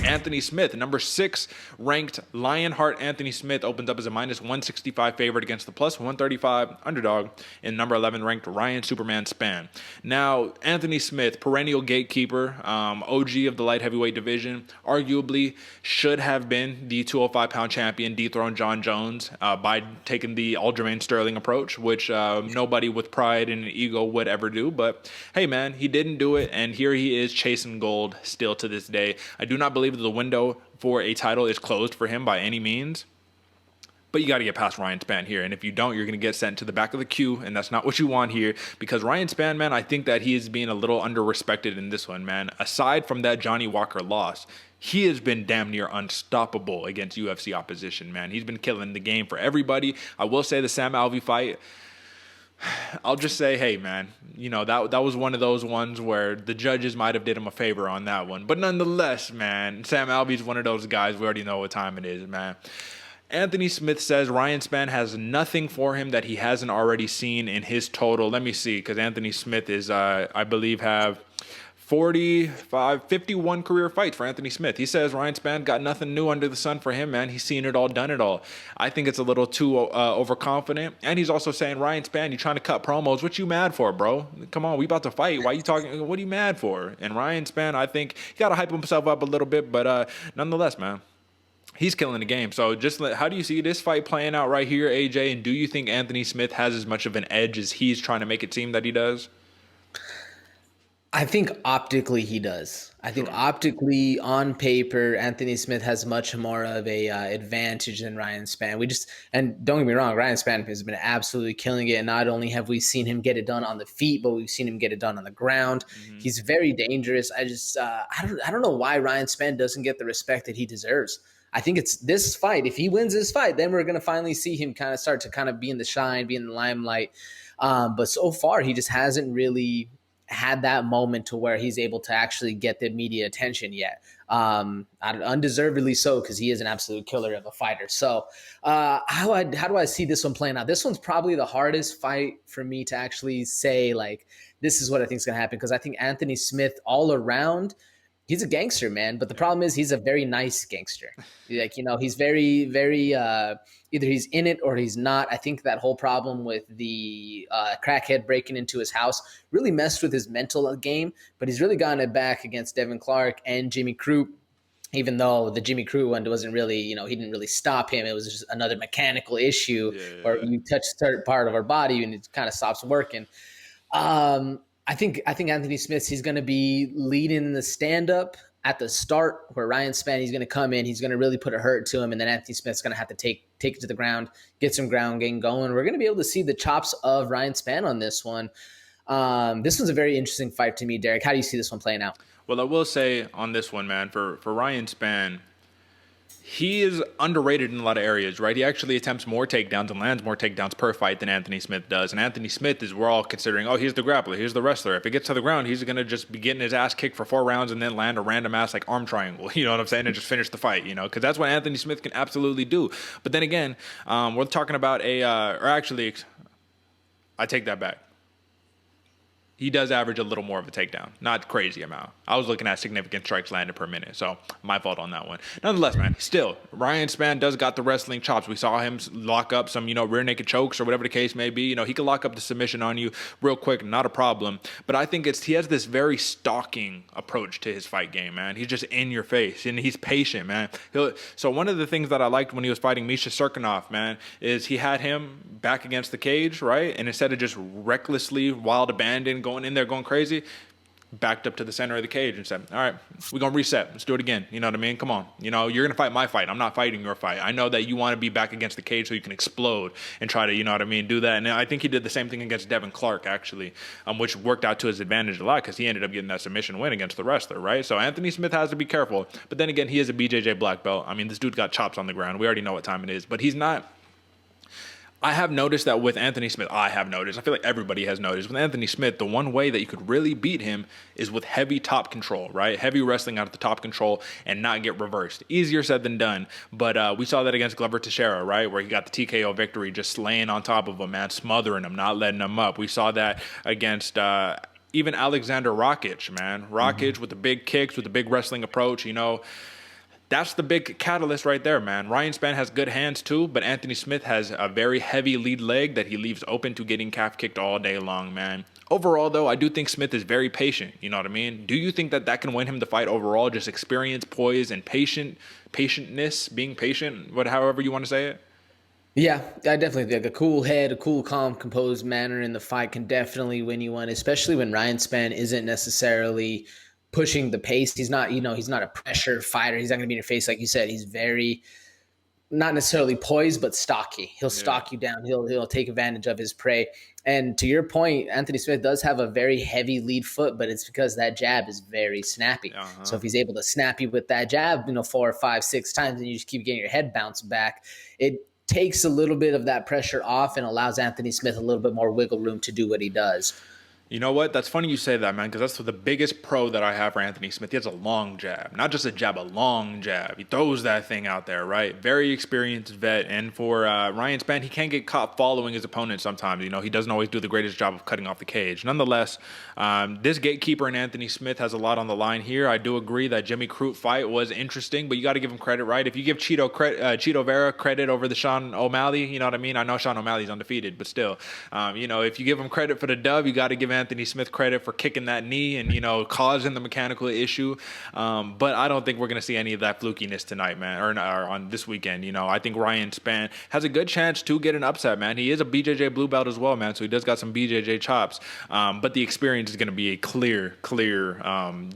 Anthony Smith, number 6 ranked Lionheart Anthony Smith, opens up as a minus 165 favorite against the plus 135 underdog in number 11 ranked Ryan Superman Spann. Now, Anthony Smith, perennial gatekeeper, OG of the light heavyweight division, arguably should have been the 205-pound champion, dethroned John Jones by taking the Aljamain Sterling approach, which nobody with pride and an ego would ever do. But hey, man, he didn't do it, and here he is chasing gold still to this day. I do not believe that the window for a title is closed for him by any means. But you got to get past Ryan Spann here. And if you don't, you're going to get sent to the back of the queue. And that's not what you want here. Because Ryan Spann, man, I think that he is being a little under-respected in this one, man. Aside from that Johnny Walker loss, he has been damn near unstoppable against UFC opposition, man. He's been killing the game for everybody. I will say the Sam Alvey fight, I'll just say, hey, man, you know, that was one of those ones where the judges might have did him a favor on that one. But nonetheless, man, Sam Alvey's one of those guys. We already know what time it is, man. Anthony Smith says Ryan Spann has nothing for him that he hasn't already seen in his total. Let me see, because Anthony Smith is, I believe, have 51 career fights for Anthony Smith. He says Ryan Spann got nothing new under the sun for him, man. He's seen it all, done it all. I think it's a little too overconfident. And he's also saying, Ryan Spann, you trying to cut promos. What you mad for, bro? Come on, we about to fight. Why you talking? What are you mad for? And Ryan Spann, I think he got to hype himself up a little bit, but nonetheless, man, he's killing the game. So how do you see this fight playing out right here, AJ? And do you think Anthony Smith has as much of an edge as he's trying to make it seem that he does? I think optically he does. I think optically, on paper, Anthony Smith has much more of a advantage than Ryan Spann. And don't get me wrong, Ryan Spann has been absolutely killing it. And not only have we seen him get it done on the feet, but we've seen him get it done on the ground. Mm-hmm. He's very dangerous. I don't know why Ryan Spann doesn't get the respect that he deserves. I think it's this fight. If he wins this fight, then we're going to finally see him kind of start to kind of be in the shine, be in the limelight. But so far, he just hasn't really had that moment to where he's able to actually get the media attention yet. Undeservedly so, because he is an absolute killer of a fighter. So how do I see this one playing out? This one's probably the hardest fight for me to actually say, like, this is what I think is going to happen, because I think Anthony Smith all around, he's a gangster, man. But the problem is he's a very nice gangster. Like, you know, he's very, very either he's in it or he's not. I think that whole problem with the crackhead breaking into his house really messed with his mental game. But he's really gotten it back against Devin Clark and Jimmy Crute, even though the Jimmy Crute one wasn't really, you know, he didn't really stop him. It was just another mechanical issue where you touch a certain part of our body and it kind of stops working. I think Anthony Smith, he's going to be leading in the stand-up at the start, where Ryan Spann, he's going to come in, he's going to really put a hurt to him, and then Anthony Smith's going to have to take it to the ground, get some ground game going. We're going to be able to see the chops of Ryan Spann on this one. This one's a very interesting fight to me, Derek. How do you see this one playing out? Well, I will say on this one, man, for Ryan Spann, he is underrated in a lot of areas, right? He actually attempts more takedowns and lands more takedowns per fight than Anthony Smith does. And Anthony Smith is, we're all considering, oh, he's the grappler, he's the wrestler. If it gets to the ground, he's going to just be getting his ass kicked for 4 rounds and then land a random ass like arm triangle, you know what I'm saying? And just finish the fight, you know, because that's what Anthony Smith can absolutely do. But then again, we're talking about I take that back. He does average a little more of a takedown. Not crazy amount. I was looking at significant strikes landed per minute, so my fault on that one. Nonetheless, man, still, Ryan Spann does got the wrestling chops. We saw him lock up some, rear naked chokes or whatever the case may be. He could lock up the submission on you real quick, not a problem. But I think he has this very stalking approach to his fight game, man. He's just in your face, and he's patient, man. So one of the things that I liked when he was fighting Misha Serkinov, man, is he had him back against the cage, right? And instead of just recklessly wild abandon, going in there, going crazy, backed up to the center of the cage and said, all right, we're going to reset. Let's do it again. You know what I mean? Come on. You're going to fight my fight. I'm not fighting your fight. I know that you want to be back against the cage so you can explode and try to, you know what I mean, do that. And I think he did the same thing against Devin Clark, actually, which worked out to his advantage a lot because he ended up getting that submission win against the wrestler, right? So Anthony Smith has to be careful. But then again, he is a BJJ black belt. I mean, this dude's got chops on the ground. We already know what time it is. But he's not... I have noticed that with Anthony Smith, I feel like everybody has noticed, with Anthony Smith, the one way that you could really beat him is with heavy top control, right? Heavy wrestling out of the top control and not get reversed. Easier said than done, but we saw that against Glover Teixeira, right? Where he got the TKO victory, just laying on top of him, man, smothering him, not letting him up. We saw that against... even Alexander Rakic, man. Rakic with the big kicks, with the big wrestling approach, That's the big catalyst right there, man. Ryan Spann has good hands too, but Anthony Smith has a very heavy lead leg that he leaves open to getting calf kicked all day long, man. Overall, though, I do think Smith is very patient. You know what I mean? Do you think that that can win him the fight overall? Just experience, poise, and patientness, being patient, however you want to say it. Yeah, I definitely think a cool head, a cool, calm, composed manner in the fight can definitely win you one, especially when Ryan Spann isn't necessarily pushing the pace. He's not, he's not a pressure fighter. He's not going to be in your face. Like you said, he's very, not necessarily poised, but stocky. He'll Yeah. stalk you down. He'll take advantage of his prey. And to your point, Anthony Smith does have a very heavy lead foot, but it's because that jab is very snappy. So Uh-huh. if he's able to snap you with that jab, 4 or 5, 6 times, and you just keep getting your head bounced back, it takes a little bit of that pressure off and allows Anthony Smith a little bit more wiggle room to do what he does. You know what? That's funny you say that, man, because that's the biggest pro that I have for Anthony Smith. He has a long jab. Not just a jab, a long jab. He throws that thing out there, right? Very experienced vet. And for Ryan Spann, he can get caught following his opponent sometimes. He doesn't always do the greatest job of cutting off the cage. Nonetheless, this gatekeeper in Anthony Smith has a lot on the line here. I do agree that Jimmy Crute fight was interesting, but you got to give him credit, right? If you give Cheeto Vera credit over the Sean O'Malley, you know what I mean? I know Sean O'Malley's undefeated, but still, if you give him credit for the dub, you got to give Anthony Smith credit for kicking that knee and causing the mechanical issue. But I don't think we're gonna see any of that flukiness tonight, man, or on this weekend. I think Ryan Spann has a good chance to get an upset, man. He is a BJJ blue belt as well, man, so he does got some BJJ chops. But the experience is gonna be a clear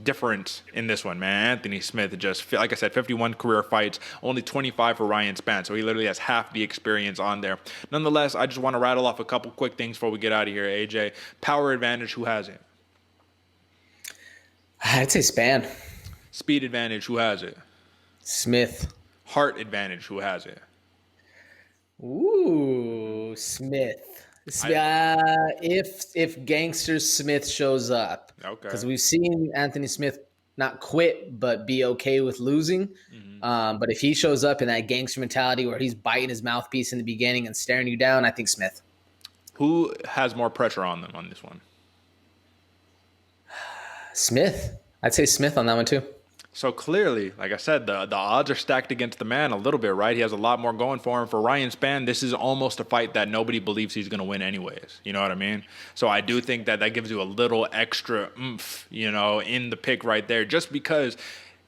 difference in this one, man. Anthony Smith just, like I said, 51 career fights, only 25 for Ryan Spann, so he literally has half the experience on there. Nonetheless, I just want to rattle off a couple quick things before we get out of here. AJ, power advantage, who has it? I'd say Spann. Speed advantage, who has it? Smith. Heart advantage, who has it? Ooh, Smith. If Gangster Smith shows up, Okay. because we've seen Anthony Smith not quit but be okay with losing. But if he shows up in that gangster mentality where he's biting his mouthpiece in the beginning and staring you down, I think Smith. Who has more pressure on them on this one? Smith. I'd say Smith on that one too. So clearly, like I said, the odds are stacked against the man a little bit, right? He has a lot more going for him. For Ryan Spann, this is almost a fight that nobody believes he's going to win anyways. You know what I mean? So I do think that gives you a little extra oomph, in the pick right there. Just because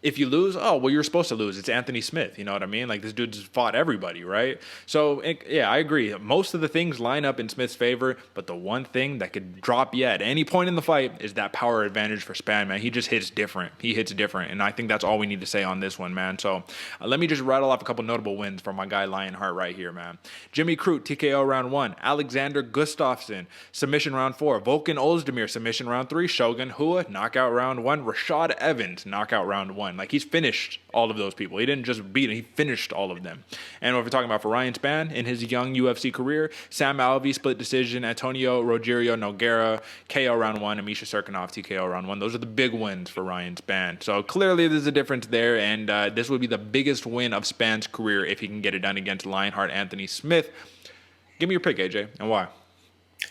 if you lose, oh, well, you're supposed to lose. It's Anthony Smith. You know what I mean? Like, this dude just fought everybody, right? So, yeah, I agree. Most of the things line up in Smith's favor, but the one thing that could drop you at any point in the fight is that power advantage for Spann, man. He just hits different. He hits different, and I think that's all we need to say on this one, man. So, let me just rattle off a couple notable wins for my guy Lionheart right here, man. Jimmy Crute, TKO round 1. Alexander Gustafsson, submission round 4. Volkan Ozdemir, submission round 3. Shogun Hua, knockout round 1. Rashad Evans, knockout round 1. Like, he's finished all of those people. He didn't just beat them, he finished all of them. And what we're talking about for Ryan Spann in his young UFC career, Sam Alvey, split decision, Antonio Rogerio Nogueira, KO round 1, and Misha Serkinov, TKO round 1. Those are the big wins for Ryan Spann. So clearly there's a difference there, and this would be the biggest win of Spann's career if he can get it done against Lionheart Anthony Smith. Give me your pick, AJ, and why?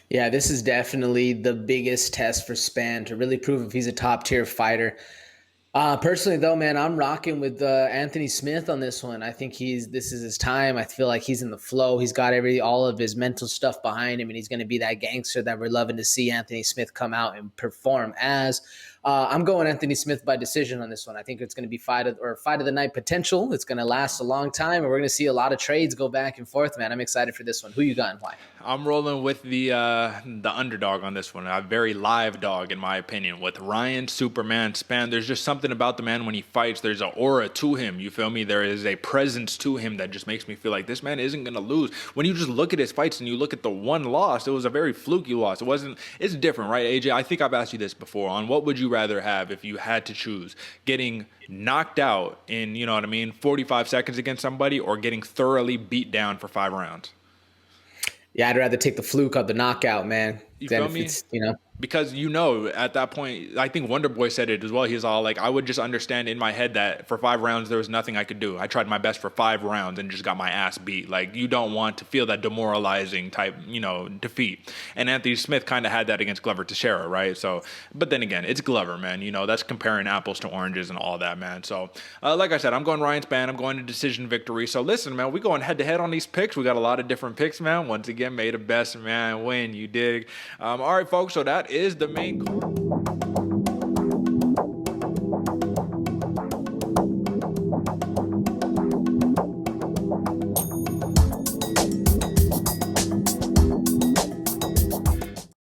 Yeah, this is definitely the biggest test for Spann to really prove if he's a top-tier fighter. Personally, though, man, I'm rocking with Anthony Smith on this one. I think this is his time. I feel like he's in the flow. He's got all of his mental stuff behind him, and he's going to be that gangster that we're loving to see Anthony Smith come out and perform as. I'm going Anthony Smith by decision on this one. I think it's going to be fight of the night potential. It's going to last a long time, and we're going to see a lot of trades go back and forth, man. I'm excited for this one. Who you got and why? I'm rolling with the underdog on this one. A very live dog, in my opinion, with Ryan Superman Spann. There's just something about the man when he fights. There's an aura to him. You feel me? There is a presence to him that just makes me feel like this man isn't going to lose. When you just look at his fights and you look at the one loss, it was a very fluky loss. It's different, right, AJ? I think I've asked you this before. On what would you rather have if you had to choose? Getting knocked out in, 45 seconds against somebody, or getting thoroughly beat down for 5 rounds? Yeah, I'd rather take the fluke of the knockout, man. You feel me? Because at that point, I think Wonder Boy said it as well. He's all like, I would just understand in my head that for 5 rounds there was nothing I could do. I tried my best for 5 rounds and just got my ass beat. Like, you don't want to feel that demoralizing type, defeat. And Anthony Smith kind of had that against Glover Teixeira, right? So, but then again, it's Glover, man. That's comparing apples to oranges and all that, man. So, like I said, I'm going Ryan Spann. I'm going to decision victory. So listen, man, we going head to head on these picks. We got a lot of different picks, man. Once again, may the best man win. You dig? All right, folks. So that is the main card.